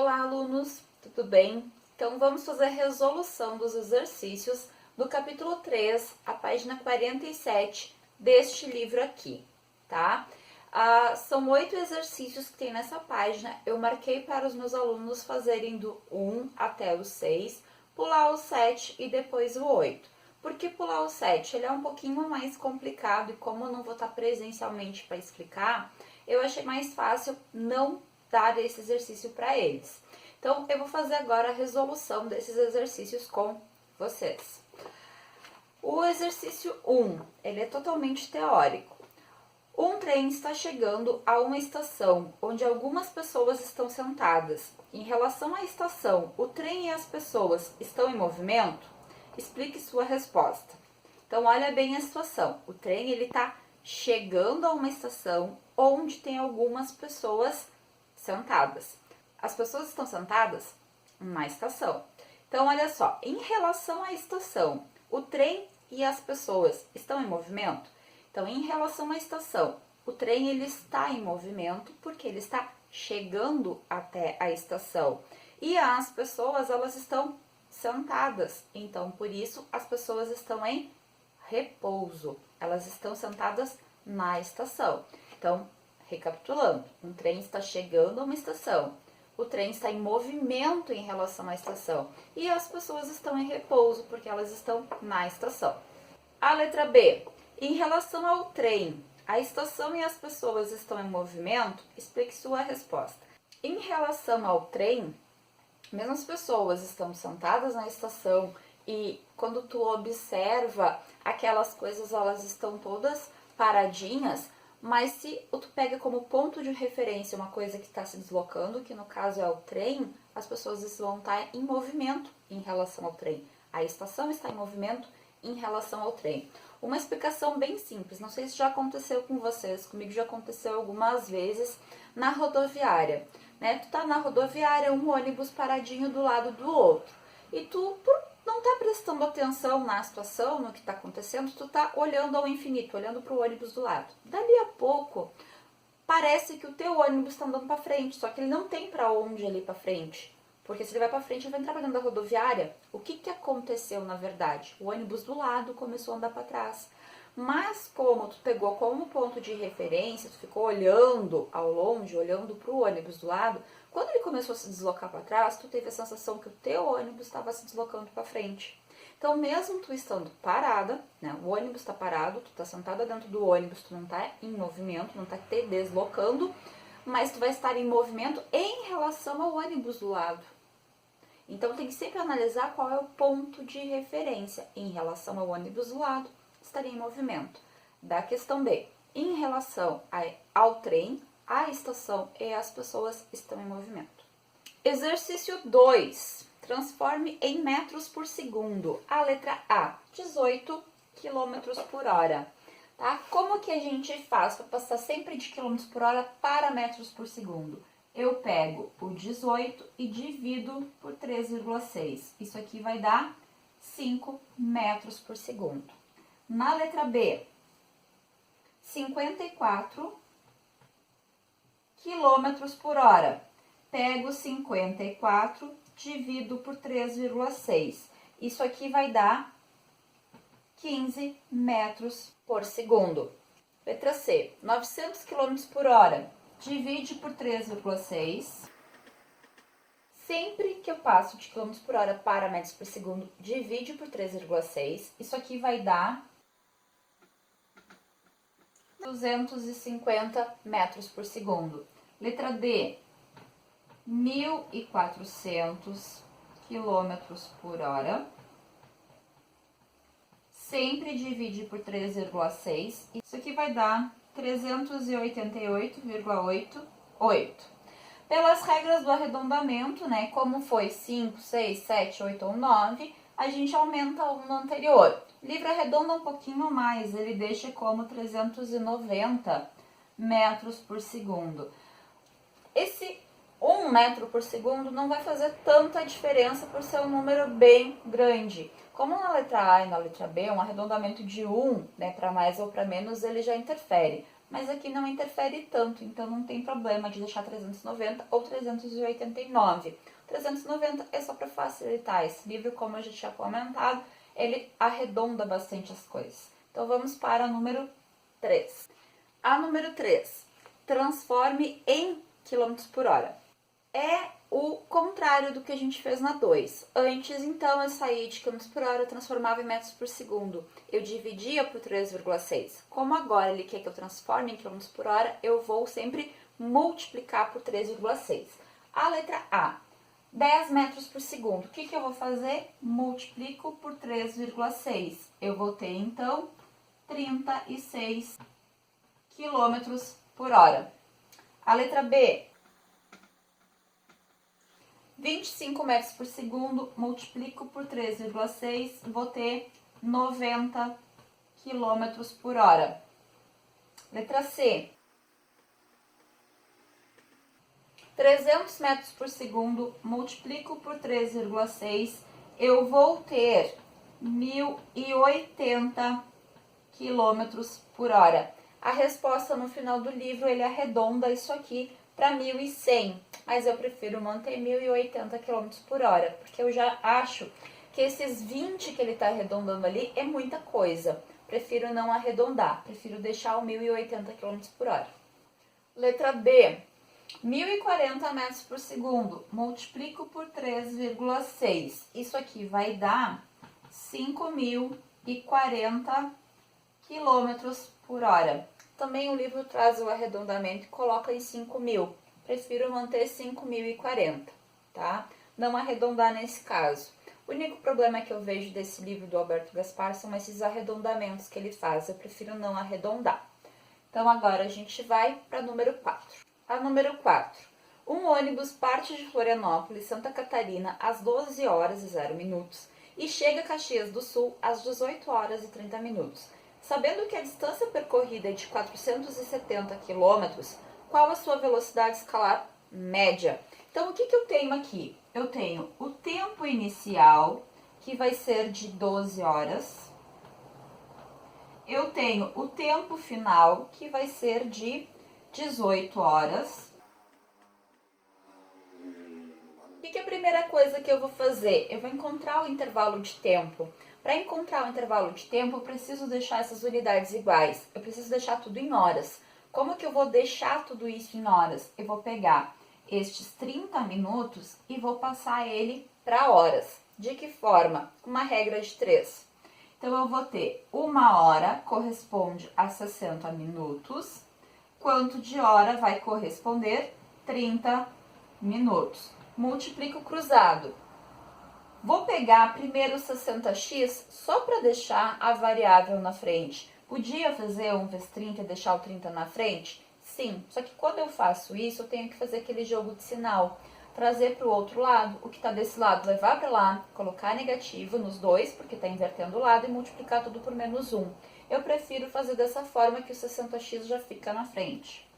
Olá, alunos, tudo bem? Então, vamos fazer a resolução dos exercícios do capítulo 3, a página 47 deste livro aqui, tá? São 8 exercícios que tem nessa página. Eu marquei para os meus alunos fazerem do 1 até o 6, pular o 7 e depois o 8. Por que pular o 7? Ele é um pouquinho mais complicado e como eu não vou estar presencialmente para explicar, eu achei mais fácil não dar esse exercício para eles. Então, eu vou fazer agora a resolução desses exercícios com vocês. O exercício 1, ele é totalmente teórico. Um trem está chegando a uma estação onde algumas pessoas estão sentadas. Em relação à estação, o trem e as pessoas estão em movimento? Explique sua resposta. Então, olha bem a situação. O trem está chegando a uma estação onde tem algumas pessoas sentadas. As pessoas estão sentadas na estação. Então, olha só, em relação à estação, o trem e as pessoas estão em movimento? Então, em relação à estação, o trem ele está em movimento porque ele está chegando até a estação. E as pessoas, elas estão sentadas. Então, por isso, as pessoas estão em repouso. Elas estão sentadas na estação. Então, recapitulando, um trem está chegando a uma estação, o trem está em movimento em relação à estação e as pessoas estão em repouso porque elas estão na estação. A letra B, em relação ao trem, a estação e as pessoas estão em movimento? Explique sua resposta. Em relação ao trem, mesmo as pessoas estão sentadas na estação e quando tu observa aquelas coisas, elas estão todas paradinhas, mas se tu pega como ponto de referência uma coisa que está se deslocando, que no caso é o trem, as pessoas vão estar em movimento em relação ao trem. A estação está em movimento em relação ao trem. Uma explicação bem simples, não sei se já aconteceu com vocês, comigo já aconteceu algumas vezes na rodoviária, né? Tu tá na rodoviária, um ônibus paradinho do lado do outro, e tu, por não tá prestando atenção na situação, no que está acontecendo, tu tá olhando ao infinito, olhando para o ônibus do lado. Dali a pouco, parece que o teu ônibus está andando para frente, só que ele não tem para onde ele ir para frente. Porque se ele vai para frente, ele vai entrar para dentro da rodoviária. O que aconteceu, na verdade? O ônibus do lado começou a andar para trás. Mas como tu pegou como ponto de referência, tu ficou olhando ao longe, olhando para o ônibus do lado, quando ele começou a se deslocar para trás, tu teve a sensação que o teu ônibus estava se deslocando para frente. Então, mesmo tu estando parada, né, o ônibus está parado, tu está sentada dentro do ônibus, tu não está em movimento, não está te deslocando, mas tu vai estar em movimento em relação ao ônibus do lado. Então, tem que sempre analisar qual é o ponto de referência. Em relação ao ônibus do lado, estaria em movimento. Da questão B, em relação ao trem, a estação e as pessoas estão em movimento. Exercício 2. Transforme em metros por segundo. A letra A, 18 km por hora. Tá? Como que a gente faz para passar sempre de km por hora para metros por segundo? Eu pego o 18 e divido por 3,6. Isso aqui vai dar 5 metros por segundo. Na letra B, 54 quilômetros por hora. Pego 54, divido por 3,6. Isso aqui vai dar 15 metros por segundo. Letra C, 900 quilômetros por hora. Divide por 3,6. Sempre que eu passo de quilômetros por hora para metros por segundo, divide por 3,6. Isso aqui vai dar 250 metros por segundo. Letra D, 1.400 quilômetros por hora. Sempre divide por 3,6. Isso aqui vai dar 388,88. Pelas regras do arredondamento, né, como foi 5, 6, 7, 8 ou 9, a gente aumenta um no anterior. O livro arredonda um pouquinho mais, ele deixa como 390 metros por segundo. Esse 1 metro por segundo não vai fazer tanta diferença por ser um número bem grande. Como na letra A e na letra B, um arredondamento de 1, né, para mais ou para menos, ele já interfere. mas aqui não interfere tanto, então não tem problema de deixar 390 ou 389. 390 é só para facilitar. Esse livro, como eu já tinha comentado, ele arredonda bastante as coisas. Então vamos para a número 3. A número 3, transforme em quilômetros por hora. É o contrário do que a gente fez na 2. Antes, então, eu saí de quilômetros por hora, eu transformava em metros por segundo. Eu dividia por 3,6. Como agora ele quer que eu transforme em quilômetros por hora, eu vou sempre multiplicar por 3,6. A letra A, 10 metros por segundo. O que eu vou fazer? Multiplico por 3,6. Eu vou ter, então, 36 quilômetros por hora. A letra B, 25 metros por segundo, multiplico por 3,6, vou ter 90 quilômetros por hora. Letra C, 300 metros por segundo, multiplico por 3,6, eu vou ter 1080 quilômetros por hora. A resposta no final do livro, ele arredonda isso aqui para 1100, mas eu prefiro manter 1080 km por hora, porque eu já acho que esses 20 que ele está arredondando ali é muita coisa. Prefiro não arredondar, prefiro deixar o 1080 km por hora. Letra B, 1040 metros por segundo, multiplico por 3,6. Isso aqui vai dar 5040 quilômetros por hora. Também o livro traz o arredondamento e coloca em 5.000. Prefiro manter 5.040, tá? Não arredondar nesse caso. O único problema que eu vejo desse livro do Alberto Gaspar são esses arredondamentos que ele faz. Eu prefiro não arredondar. Então, agora a gente vai para a número 4. A número 4. Um ônibus parte de Florianópolis, Santa Catarina, às 12 horas e 0 minutos e chega a Caxias do Sul às 18 horas e 30 minutos. Sabendo que a distância percorrida é de 470 km, qual a sua velocidade escalar média? Então, o que eu tenho aqui? Eu tenho o tempo inicial, que vai ser de 12 horas. Eu tenho o tempo final, que vai ser de 18 horas. O que é a primeira coisa que eu vou fazer? Eu vou encontrar o intervalo de tempo. Para encontrar o intervalo de tempo, eu preciso deixar essas unidades iguais. Eu preciso deixar tudo em horas. Como que eu vou deixar tudo isso em horas? Eu vou pegar estes 30 minutos e vou passar ele para horas. De que forma? Uma regra de 3. Então, eu vou ter 1 hora corresponde a 60 minutos. Quanto de hora vai corresponder? 30 minutos. Multiplico cruzado. Vou pegar primeiro 60x só para deixar a variável na frente. Podia fazer 1 vezes 30 e deixar o 30 na frente? Sim, só que quando eu faço isso, eu tenho que fazer aquele jogo de sinal. Trazer para o outro lado, o que está desse lado levar para lá, colocar negativo nos dois, porque está invertendo o lado, e multiplicar tudo por menos 1. Eu prefiro fazer dessa forma que o 60x já fica na frente.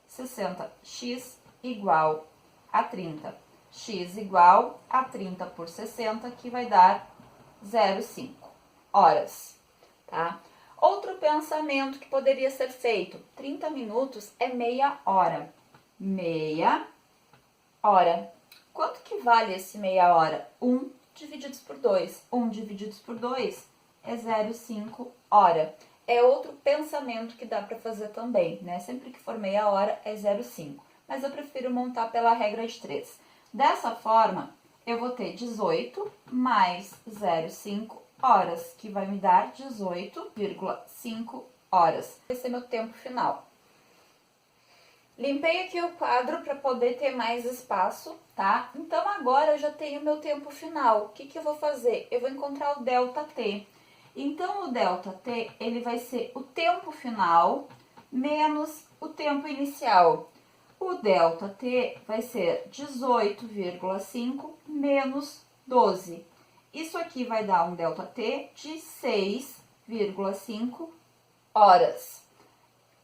60x igual a 30. X igual a 30 por 60, que vai dar 0,5 horas, tá? Outro pensamento que poderia ser feito, 30 minutos é meia hora. Meia hora. Quanto que vale esse meia hora? 1 divididos por 2. 1 divididos por 2 é 0,5 hora. É outro pensamento que dá para fazer também, né? Sempre que for meia hora é 0,5. Mas eu prefiro montar pela regra de 3. Dessa forma, eu vou ter 18 mais 0,5 horas, que vai me dar 18,5 horas. Esse é meu tempo final. Limpei aqui o quadro para poder ter mais espaço, tá? Então, agora eu já tenho meu tempo final. O que eu vou fazer? Eu vou encontrar o ΔT. Então, o ΔT, ele vai ser o tempo final menos o tempo inicial. O ΔT vai ser 18,5 menos 12. Isso aqui vai dar um ΔT de 6,5 horas.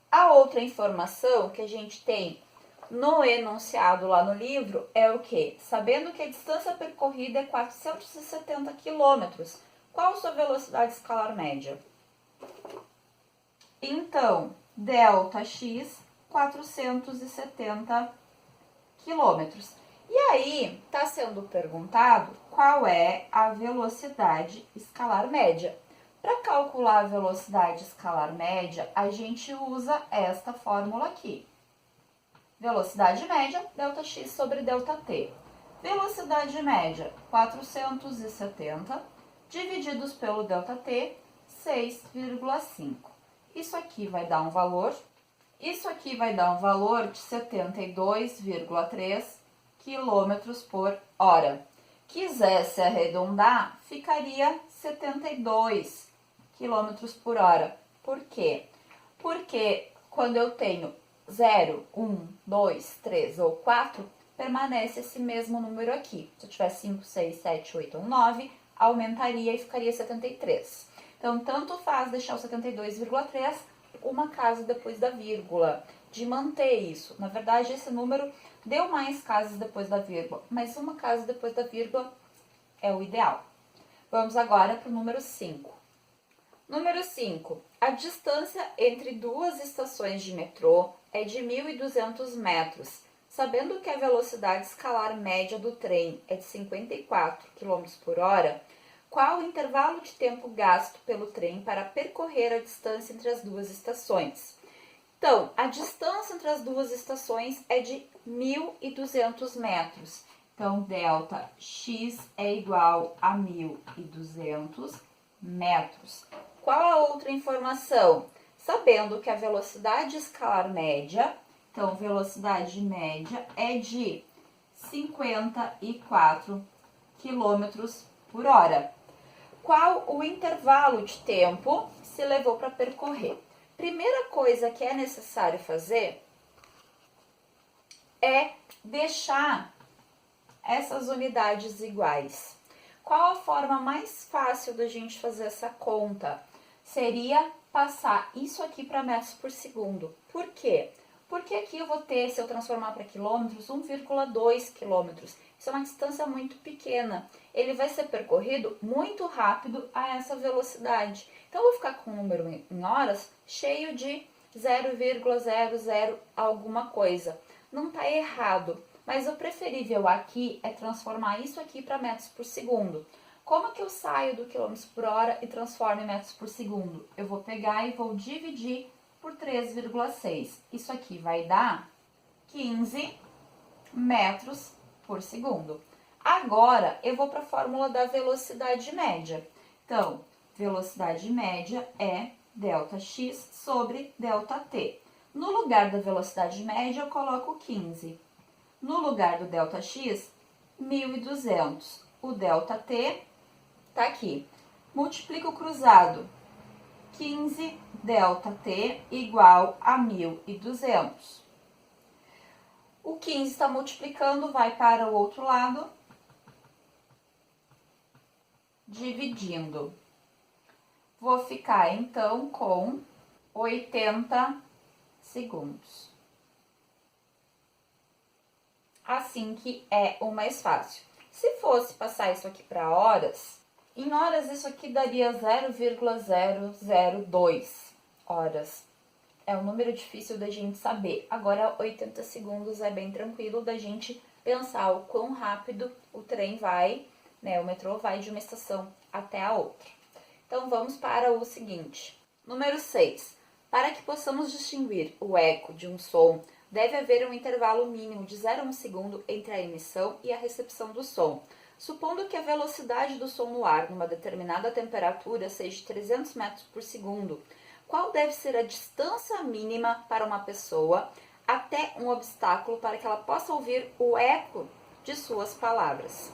A outra informação que a gente tem no enunciado lá no livro é o quê? Sabendo que a distância percorrida é 470 quilômetros, qual a sua velocidade escalar média? Então, ΔX 470 quilômetros. E aí, está sendo perguntado qual é a velocidade escalar média. Para calcular a velocidade escalar média, a gente usa esta fórmula aqui. Velocidade média, ΔX sobre ΔT. Velocidade média, 470, divididos pelo ΔT, 6,5. Isso aqui vai dar um valor de 72,3 km por hora. Quisesse arredondar, ficaria 72 km por hora. Por quê? Porque quando eu tenho 0, 1, 2, 3 ou 4, permanece esse mesmo número aqui. Se eu tiver 5, 6, 7, 8 ou 9, aumentaria e ficaria 73. Então, tanto faz deixar o 72,3 uma casa depois da vírgula, de manter isso. Na verdade, esse número deu mais casas depois da vírgula, mas uma casa depois da vírgula é o ideal. Vamos agora para o número 5. Número 5. A distância entre duas estações de metrô é de 1.200 metros. Sabendo que a velocidade escalar média do trem é de 54 km por hora, qual o intervalo de tempo gasto pelo trem para percorrer a distância entre as duas estações? Então, a distância entre as duas estações é de 1.200 metros. Então, ΔX é igual a 1.200 metros. Qual a outra informação? Sabendo que a velocidade escalar média, então, velocidade média é de 54 km por hora. Qual o intervalo de tempo que se levou para percorrer? Primeira coisa que é necessário fazer é deixar essas unidades iguais. Qual a forma mais fácil da gente fazer essa conta? Seria passar isso aqui para metros por segundo. Por quê? Porque aqui eu vou ter, se eu transformar para quilômetros, 1,2 quilômetros. Isso é uma distância muito pequena. Ele vai ser percorrido muito rápido a essa velocidade. Então, eu vou ficar com um número em horas cheio de 0,00 alguma coisa. Não está errado, mas o preferível aqui é transformar isso aqui para metros por segundo. Como que eu saio do quilômetros por hora e transformo em metros por segundo? Eu vou pegar e vou dividir por 3,6. Isso aqui vai dar 15 metros por segundo. Agora, eu vou para a fórmula da velocidade média. Então, velocidade média é ΔX sobre ΔT. No lugar da velocidade média, eu coloco 15. No lugar do ΔX, 1.200. O ΔT está aqui. Multiplico o cruzado. 15 ΔT igual a 1.200. O 15 está multiplicando, vai para o outro lado, dividindo. Vou ficar, então, com 80 segundos. Assim que é o mais fácil. Se fosse passar isso aqui para horas, em horas isso aqui daria 0,002 horas. É um número difícil da gente saber. Agora, 80 segundos é bem tranquilo da gente pensar o quão rápido o trem vai, né? O metrô vai de uma estação até a outra. Então, vamos para o seguinte. Número 6. Para que possamos distinguir o eco de um som, deve haver um intervalo mínimo de 0 a 1 segundo entre a emissão e a recepção do som. Supondo que a velocidade do som no ar numa determinada temperatura seja de 300 metros por segundo, qual deve ser a distância mínima para uma pessoa até um obstáculo para que ela possa ouvir o eco de suas palavras?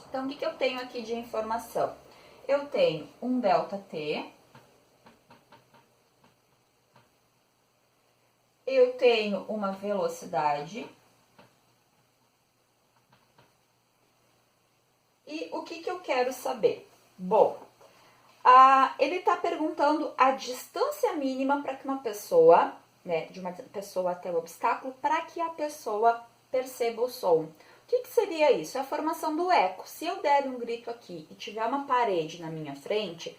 Então, o que eu tenho aqui de informação? Eu tenho um ΔT, eu tenho uma velocidade, e o que eu quero saber? Bom, ele está perguntando a distância mínima para que uma pessoa, né, de uma pessoa até o obstáculo, para que a pessoa perceba o som. O que seria isso? É a formação do eco. Se eu der um grito aqui e tiver uma parede na minha frente,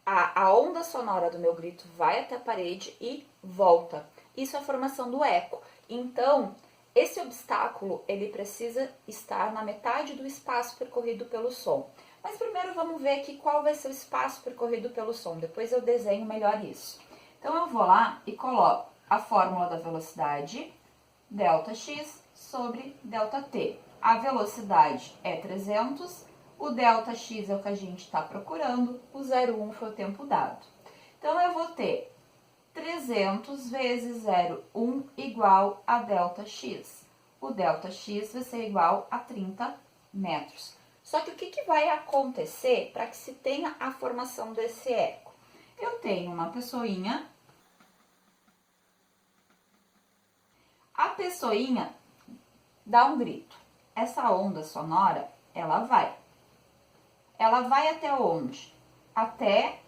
a onda sonora do meu grito vai até a parede e volta. Isso é a formação do eco. Então, esse obstáculo, ele precisa estar na metade do espaço percorrido pelo som. Mas primeiro vamos ver aqui qual vai ser o espaço percorrido pelo som. Depois eu desenho melhor isso. Então, eu vou lá e coloco a fórmula da velocidade, ΔX sobre ΔT. A velocidade é 300, o ΔX é o que a gente está procurando, o 0,1 foi o tempo dado. Então, eu vou ter 300 vezes 0,1 igual a ΔX. O ΔX vai ser igual a 30 metros. Só que o que vai acontecer para que se tenha a formação desse eco? Eu tenho uma pessoinha. A pessoinha dá um grito. Essa onda sonora, ela vai. Ela vai até onde? Até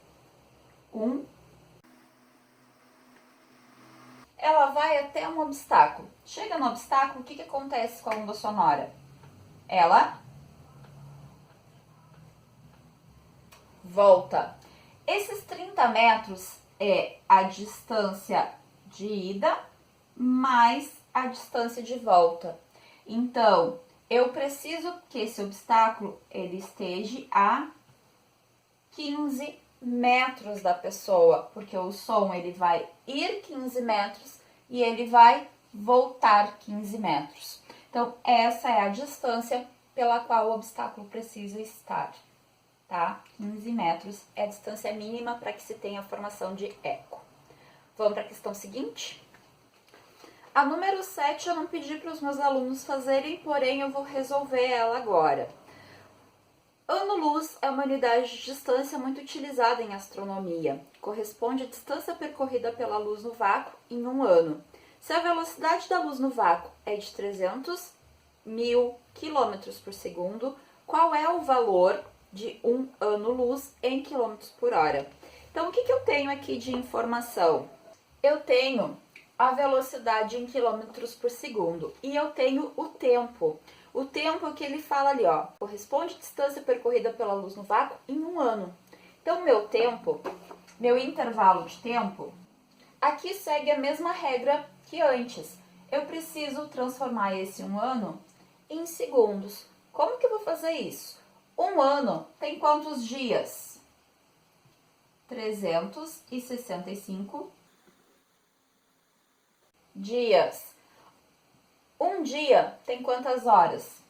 ela vai até um obstáculo. Chega no obstáculo, o que acontece com a onda sonora? Ela volta. Esses 30 metros é a distância de ida mais a distância de volta. Então, eu preciso que esse obstáculo ele esteja a 15 metros da pessoa, porque o som ele vai ir 15 metros e ele vai voltar 15 metros. Então, essa é a distância pela qual o obstáculo precisa estar, tá? 15 metros é a distância mínima para que se tenha a formação de eco. Vamos para a questão seguinte? A número 7 eu não pedi para os meus alunos fazerem, porém eu vou resolver ela agora. Ano-luz é uma unidade de distância muito utilizada em astronomia. Corresponde à distância percorrida pela luz no vácuo em um ano. Se a velocidade da luz no vácuo é de 300.000 km por segundo, qual é o valor de um ano-luz em quilômetros por hora? Então, o que eu tenho aqui de informação? Eu tenho a velocidade em quilômetros por segundo e eu tenho o tempo. O tempo que ele fala ali, ó, corresponde à distância percorrida pela luz no vácuo em um ano. Então, meu tempo, meu intervalo de tempo, aqui segue a mesma regra que antes. Eu preciso transformar esse um ano em segundos. Como que eu vou fazer isso? Um ano tem quantos dias? 365 dias. Um dia tem quantas horas?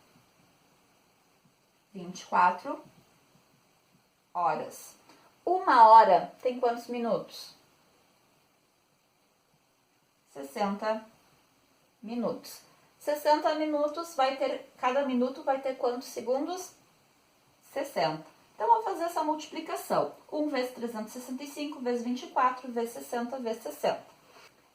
24 horas. Uma hora tem quantos minutos? 60 minutos. 60 minutos vai ter, cada minuto vai ter quantos segundos? 60. Então, vamos fazer essa multiplicação. 1 vezes 365 vezes 24 vezes 60 vezes 60.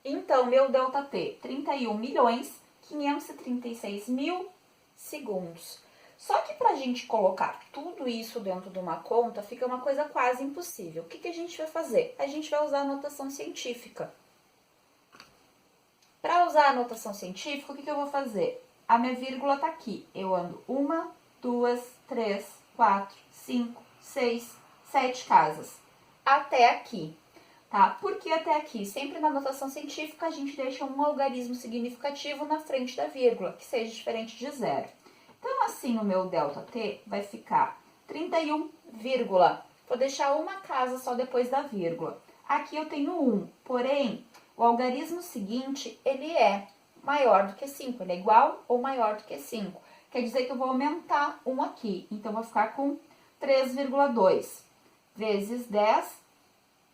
Então, meu ΔT, 31.536.000 segundos. Só que para a gente colocar tudo isso dentro de uma conta, fica uma coisa quase impossível. O que a gente vai fazer? A gente vai usar a notação científica. Para usar a notação científica, o que eu vou fazer? A minha vírgula está aqui. Eu ando 1, 2, 3, 4, 5, 6, 7 casas. Até aqui. Tá? Por que até aqui? Sempre na notação científica a gente deixa um algarismo significativo na frente da vírgula, que seja diferente de zero. Então, assim, o meu ΔT vai ficar 31, vou deixar uma casa só depois da vírgula. Aqui eu tenho 1, porém, o algarismo seguinte, ele é maior do que 5, ele é igual ou maior do que 5. Quer dizer que eu vou aumentar 1 aqui, então eu vou ficar com 3,2 vezes 10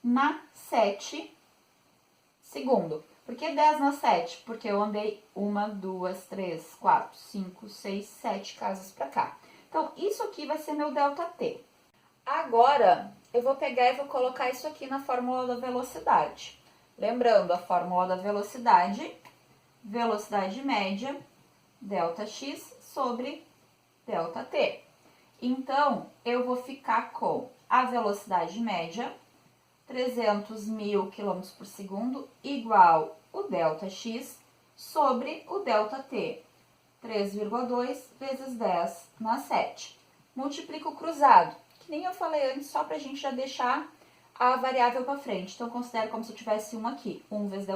na 7 segundo. Por que 10 na 7? Porque eu andei 1, 2, 3, 4, 5, 6, 7 casas para cá. Então, isso aqui vai ser meu ΔT. Agora, eu vou pegar e vou colocar isso aqui na fórmula da velocidade. Lembrando, a fórmula da velocidade, velocidade média, ΔX sobre ΔT. Então, eu vou ficar com a velocidade média, 300.000 km por segundo, igual o ΔX sobre o ΔT, 3,2 vezes 10 na 7. Multiplico cruzado, que nem eu falei antes, só para a gente já deixar a variável para frente. Então, eu considero como se eu tivesse 1 aqui. 1 vezes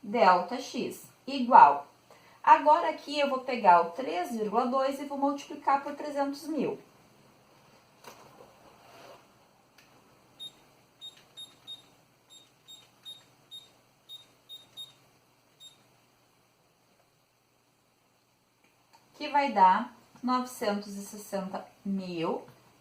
ΔX, igual. Agora, aqui, eu vou pegar o 3,2 e vou multiplicar por 300.000. Que vai dar 960.000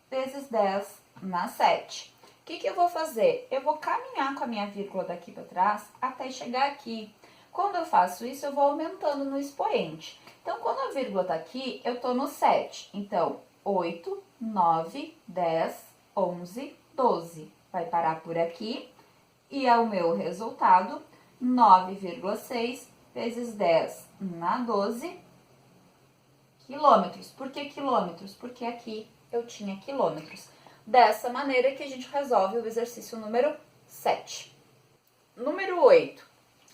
vezes 10 na 7. O que eu vou fazer? Eu vou caminhar com a minha vírgula daqui para trás até chegar aqui. Quando eu faço isso, eu vou aumentando no expoente. Então, quando a vírgula está aqui, eu estou no 7. Então, 8, 9, 10, 11, 12. Vai parar por aqui. E é o meu resultado, 9,6 vezes 10 na 12 quilômetros. Por que quilômetros? Porque aqui eu tinha quilômetros. Dessa maneira que a gente resolve o exercício número 7. Número 8.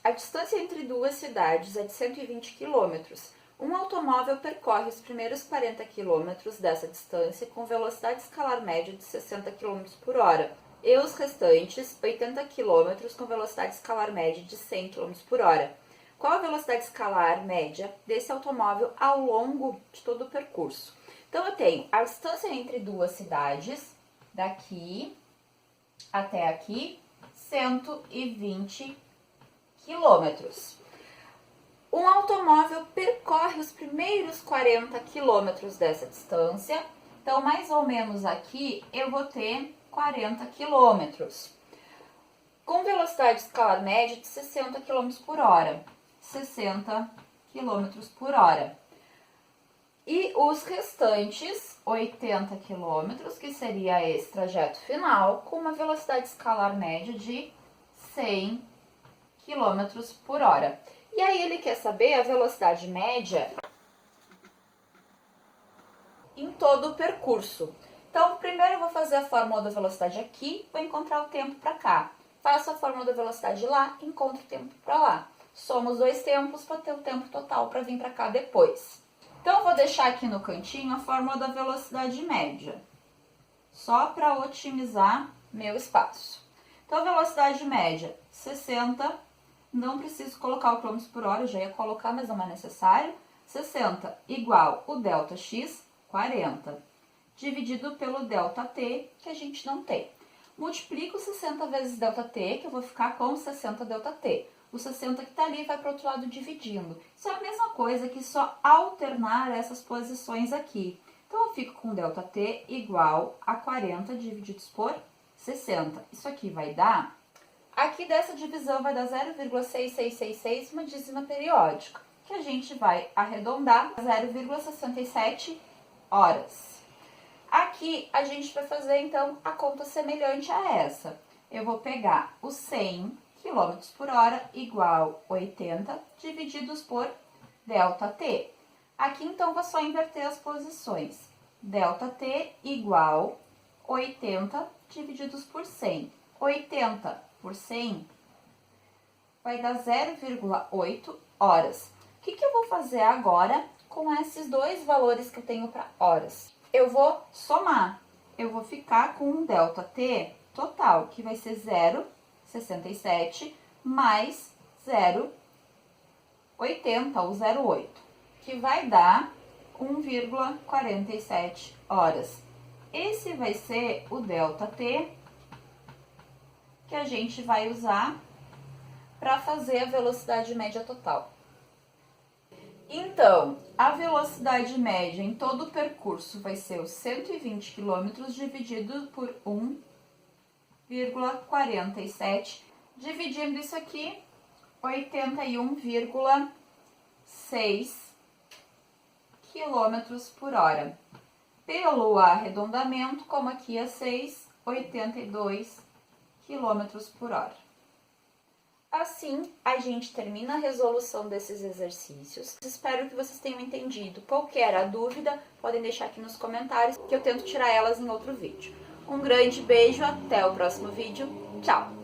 A distância entre duas cidades é de 120 quilômetros. Um automóvel percorre os primeiros 40 quilômetros dessa distância com velocidade escalar média de 60 km por hora e os restantes 80 quilômetros com velocidade escalar média de 100 km por hora. Qual a velocidade escalar média desse automóvel ao longo de todo o percurso? Então, eu tenho a distância entre duas cidades, daqui até aqui, 120 quilômetros. Um automóvel percorre os primeiros 40 quilômetros dessa distância. Então, mais ou menos aqui, eu vou ter 40 quilômetros. Com velocidade escalar média de 60 km por hora. 60 km por hora. E os restantes 80 km, que seria esse trajeto final, com uma velocidade escalar média de 100 km por hora. E aí ele quer saber a velocidade média em todo o percurso. Então, primeiro eu vou fazer a fórmula da velocidade aqui, vou encontrar o tempo para cá. Faço a fórmula da velocidade lá, encontro o tempo para lá. Somo os dois tempos para ter o tempo total para vir para cá depois. Então, eu vou deixar aqui no cantinho a fórmula da velocidade média, só para otimizar meu espaço. Então, a velocidade média, 60, não preciso colocar o quilômetros por hora, eu já ia colocar, mas não é necessário. 60 igual o ΔX, 40, dividido pelo ΔT, que a gente não tem. Multiplico 60 vezes ΔT, que eu vou ficar com 60 ΔT. O 60 que está ali vai para o outro lado dividindo. Isso é a mesma coisa que só alternar essas posições aqui. Então, eu fico com ΔT igual a 40 divididos por 60. Isso aqui vai dar... Aqui dessa divisão vai dar 0,6666, uma dízima periódica, que a gente vai arredondar 0,67 horas. Aqui a gente vai fazer, então, a conta semelhante a essa. Eu vou pegar os 100 km por hora igual 80 divididos por ΔT. Aqui, então, vou só inverter as posições. ΔT igual 80 divididos por 100. 80 por 100 vai dar 0,8 horas. O que eu vou fazer agora com esses dois valores que eu tenho para horas? Eu vou somar. Eu vou ficar com um ΔT total, que vai ser 0,67 mais 0,80 ou 0,8, que vai dar 1,47 horas. Esse vai ser o ΔT que a gente vai usar para fazer a velocidade média total. Então, a velocidade média em todo o percurso vai ser os 120 km dividido por 1,47. Dividindo isso aqui, 81,6 km por hora. Pelo arredondamento, como aqui é 6, 82 km por hora. Assim, a gente termina a resolução desses exercícios. Espero que vocês tenham entendido. Qualquer a dúvida, podem deixar aqui nos comentários, que eu tento tirar elas em outro vídeo. Um grande beijo, até o próximo vídeo. Tchau!